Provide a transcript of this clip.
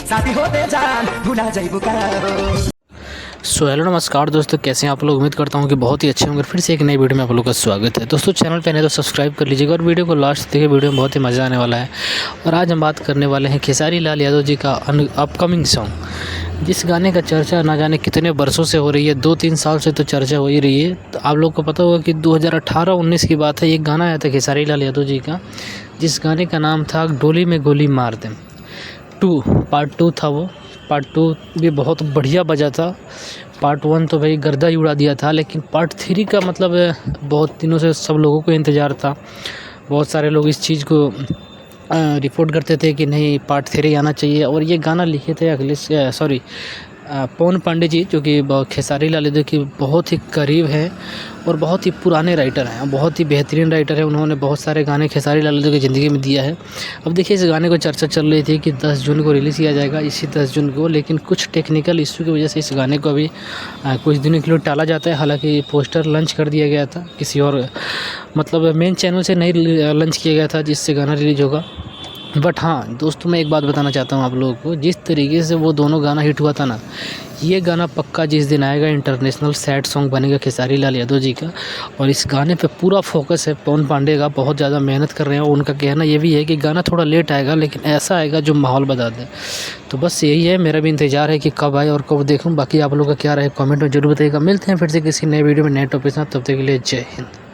साथी होते जान भुला जाइबू का सो हेलो नमस्कार दोस्तों, कैसे हैं आप लोग। उम्मीद करता हूं कि बहुत ही अच्छे होंगे। फिर से एक नई वीडियो में आप लोगों का स्वागत है। दोस्तों चैनल पे नहीं तो सब्सक्राइब कर लीजिएगा और वीडियो को लास्ट देखिए, वीडियो में बहुत ही मज़ा आने वाला है। और आज हम बात करने वाले हैं खेसारी लाल यादव जी का अपकमिंग सॉन्ग, जिस गाने का चर्चा ना जाने कितने बरसों से हो रही है। 2-3 साल से तो चर्चा हो ही रही है। तो आप लोग को पता होगा कि 2018-19 की बात है, एक गाना आया था खेसारी लाल यादव जी का, जिस गाने का नाम था डोली में गोली मार दें 2। पार्ट 2 था वो। पार्ट 2 भी बहुत बढ़िया बजा था। पार्ट 1 तो भाई गर्दा ही उड़ा दिया था, लेकिन पार्ट 3 का मतलब बहुत दिनों से सब लोगों को इंतज़ार था। बहुत सारे लोग इस चीज़ को रिपोर्ट करते थे कि नहीं, पार्ट 3 आना चाहिए। और ये गाना लिखे थे पवन पांडे जी, जो कि खेसारी लाल यादव के बहुत ही करीब हैं और बहुत ही पुराने राइटर हैं, बहुत ही बेहतरीन राइटर हैं। उन्होंने बहुत सारे गाने खेसारी लाल यादव की ज़िंदगी में दिया है। अब देखिए, इस गाने को चर्चा चल रही थी कि 10 जून को रिलीज़ किया जाएगा, इसी 10 जून को, लेकिन कुछ टेक्निकल इशू की वजह से इस गाने को अभी कुछ दिनों के लिए टाला जाता है। हालाँकि पोस्टर लॉन्च कर दिया गया था किसी और मतलब मेन चैनल से नहीं लॉन्च किया गया था जिससे गाना रिलीज़ होगा। बट हाँ दोस्तों, मैं एक बात बताना चाहता हूँ आप लोगों को, जिस तरीके से वो दोनों गाना हिट हुआ था ना, ये गाना पक्का जिस दिन आएगा इंटरनेशनल सैड सॉन्ग बनेगा खेसारी लाल यादव जी का। और इस गाने पे पूरा फोकस है पवन पांडे का, बहुत ज़्यादा मेहनत कर रहे हैं। उनका कहना ये भी है कि गाना थोड़ा लेट आएगा, लेकिन ऐसा आएगा जो माहौल बता दे। तो बस यही है, मेरा भी इंतज़ार है कि कब आए और कब देखूँ। बाकी आप लोगों का क्या रहे कमेंट में जरूर बताइएगा। मिलते हैं फिर से किसी नए वीडियो में नए टॉपिक के साथ। तब तक के लिए जय हिंद।